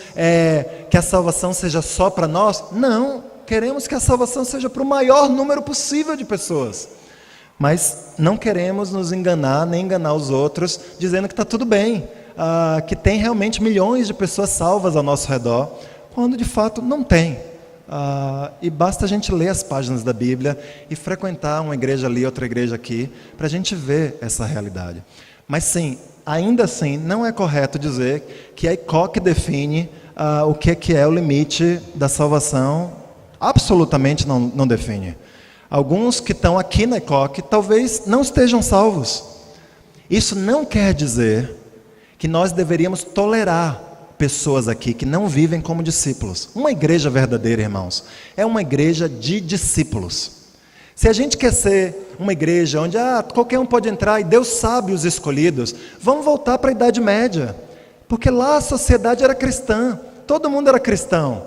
que a salvação seja só para nós? Não. Queremos que a salvação seja para o maior número possível de pessoas. Mas não queremos nos enganar, nem enganar os outros, dizendo que está tudo bem, que tem realmente milhões de pessoas salvas ao nosso redor, quando de fato não tem. E basta a gente ler as páginas da Bíblia e frequentar uma igreja ali, outra igreja aqui, para a gente ver essa realidade. Mas sim, ainda assim, não é correto dizer que a ICOC define o que é o limite da salvação. Absolutamente não define. Alguns que estão aqui na ICOC talvez não estejam salvos. Isso não quer dizer que nós deveríamos tolerar pessoas aqui que não vivem como discípulos. Uma igreja verdadeira, irmãos, é uma igreja de discípulos. Se a gente quer ser uma igreja onde qualquer um pode entrar e Deus sabe os escolhidos, vamos voltar para a Idade Média, porque lá a sociedade era cristã, todo mundo era cristão.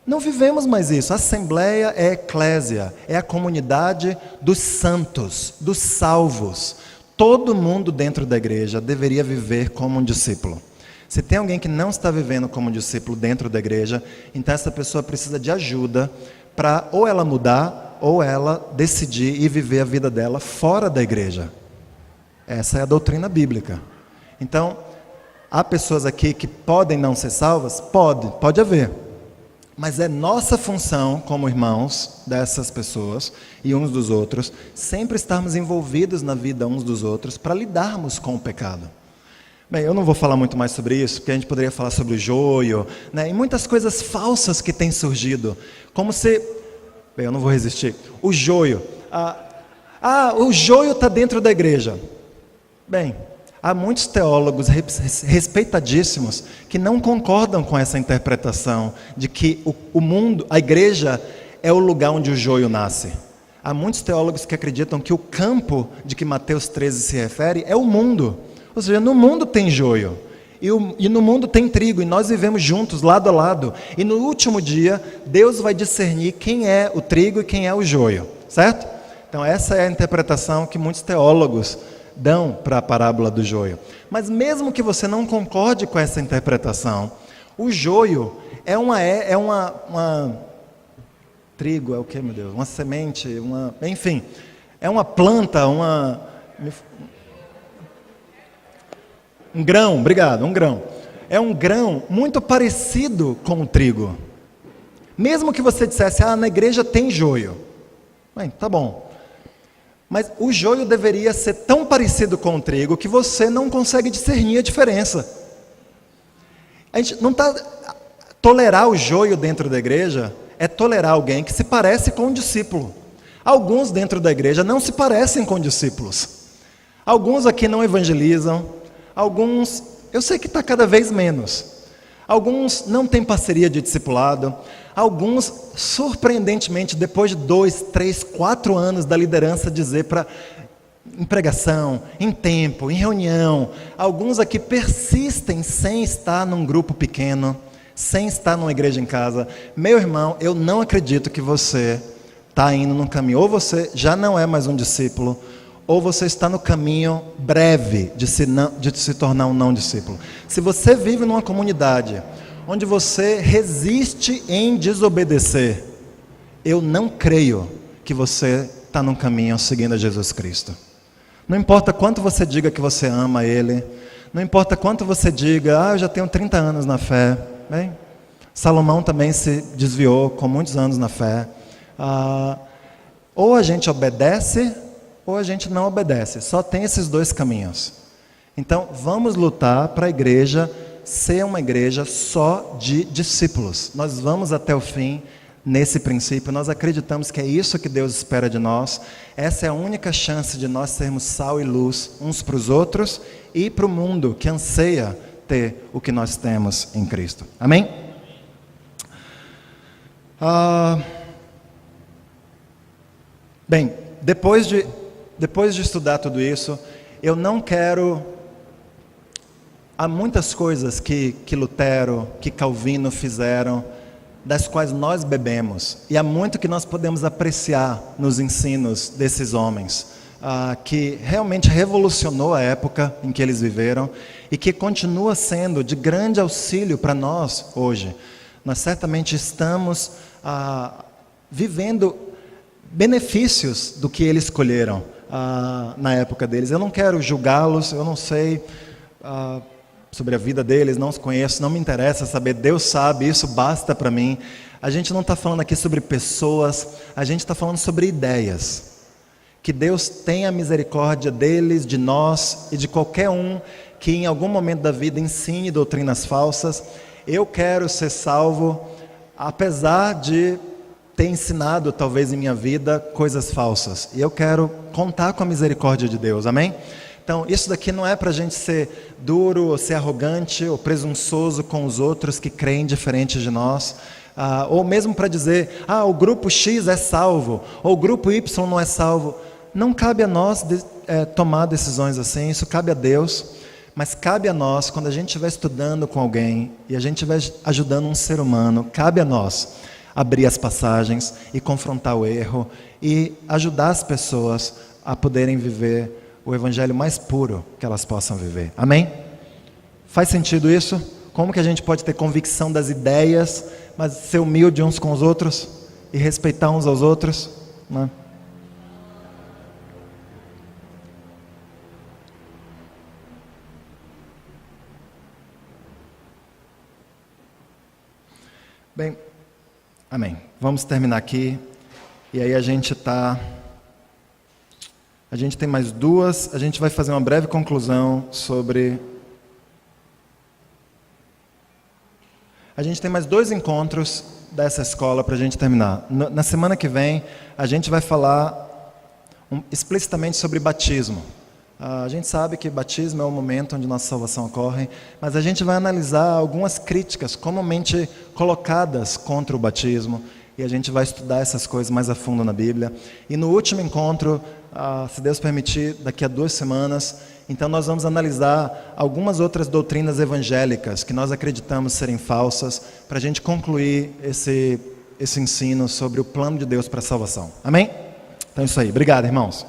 Não vivemos mais isso. A Assembleia é a eclésia, é a comunidade dos santos, dos salvos. Todo mundo dentro da igreja deveria viver como um discípulo. Se tem alguém que não está vivendo como um discípulo dentro da igreja, então essa pessoa precisa de ajuda para ou ela mudar, ou ela decidir e viver a vida dela fora da igreja. Essa é a doutrina bíblica. Então, há pessoas aqui que podem não ser salvas? Pode haver. Mas é nossa função, como irmãos dessas pessoas e uns dos outros, sempre estarmos envolvidos na vida uns dos outros para lidarmos com o pecado. Bem, eu não vou falar muito mais sobre isso, porque a gente poderia falar sobre o joio, né, e muitas coisas falsas que têm surgido, como se... Bem, eu não vou resistir. O joio. O joio está dentro da igreja. Bem, há muitos teólogos respeitadíssimos que não concordam com essa interpretação de que o mundo, a igreja, é o lugar onde o joio nasce. Há muitos teólogos que acreditam que o campo de que Mateus 13 se refere é o mundo. Ou seja, no mundo tem joio. E no mundo tem trigo, e nós vivemos juntos, lado a lado. E no último dia, Deus vai discernir quem é o trigo e quem é o joio. Certo? Então essa é a interpretação que muitos teólogos dão para a parábola do joio. Mas mesmo que você não concorde com essa interpretação, o joio é uma trigo, é o que, meu Deus? Uma semente, enfim, é uma planta, um grão, obrigado, um grão. É um grão muito parecido com o trigo. Mesmo que você dissesse, na igreja tem joio. Bem, tá bom. Mas o joio deveria ser tão parecido com o trigo que você não consegue discernir a diferença. A gente não está... Tolerar o joio dentro da igreja é tolerar alguém que se parece com um discípulo. Alguns dentro da igreja não se parecem com discípulos. Alguns aqui não evangelizam. Alguns, eu sei que está cada vez menos. Alguns não têm parceria de discipulado. Alguns, surpreendentemente, depois de 2, 3, 4 anos da liderança dizer em pregação, em tempo, em reunião, alguns aqui persistem sem estar num grupo pequeno, sem estar numa igreja em casa. Meu irmão, eu não acredito que você está indo num caminho, ou você já não é mais um discípulo, ou você está no caminho breve de se tornar um não discípulo. Se você vive numa comunidade onde você resiste em desobedecer, eu não creio que você está num caminho seguindo a Jesus Cristo. Não importa quanto você diga que você ama Ele, não importa quanto você diga, eu já tenho 30 anos na fé. Bem, Salomão também se desviou com muitos anos na fé. Ou a gente obedece, ou a gente não obedece. Só tem esses dois caminhos. Então, vamos lutar para a igreja ser uma igreja só de discípulos. Nós vamos até o fim nesse princípio. Nós acreditamos que é isso que Deus espera de nós. Essa é a única chance de nós sermos sal e luz uns para os outros e para o mundo que anseia ter o que nós temos em Cristo. Amém? Bem, depois de estudar tudo isso, eu não quero... Há muitas coisas que Lutero, que Calvino fizeram, das quais nós bebemos. E há muito que nós podemos apreciar nos ensinos desses homens, que realmente revolucionou a época em que eles viveram e que continua sendo de grande auxílio para nós hoje. Nós certamente estamos vivendo benefícios do que eles escolheram. na época deles. Eu não quero julgá-los, eu não sei sobre a vida deles, não os conheço, não me interessa saber, Deus sabe, isso basta para mim. A gente não está falando aqui sobre pessoas, a gente está falando sobre ideias. Que Deus tenha misericórdia deles, de nós e de qualquer um que em algum momento da vida ensine doutrinas falsas. Eu quero ser salvo, apesar de ter ensinado talvez em minha vida coisas falsas. E eu quero contar com a misericórdia de Deus, amém? Então isso daqui não é para a gente ser duro, ou ser arrogante, ou presunçoso com os outros que creem diferente de nós. Ou mesmo para dizer, o grupo X é salvo, ou o grupo Y não é salvo. Não cabe a nós tomar decisões assim, isso cabe a Deus. Mas cabe a nós, quando a gente estiver estudando com alguém, e a gente estiver ajudando um ser humano, cabe a nós abrir as passagens e confrontar o erro, e ajudar as pessoas a poderem viver o evangelho mais puro que elas possam viver. Amém? Faz sentido isso? Como que a gente pode ter convicção das ideias, mas ser humilde uns com os outros e respeitar uns aos outros, né? Bem, amém. Vamos terminar aqui. E aí a gente tem mais duas, a gente vai fazer uma breve conclusão sobre... A gente tem mais 2 encontros dessa escola para a gente terminar. Na semana que vem, a gente vai falar explicitamente sobre batismo. A gente sabe que batismo é o momento onde nossa salvação ocorre, mas a gente vai analisar algumas críticas comumente colocadas contra o batismo, e a gente vai estudar essas coisas mais a fundo na Bíblia. E no último encontro, se Deus permitir, daqui a 2 semanas, então nós vamos analisar algumas outras doutrinas evangélicas que nós acreditamos serem falsas, para a gente concluir esse ensino sobre o plano de Deus para a salvação. Amém? Então é isso aí. Obrigado, irmãos.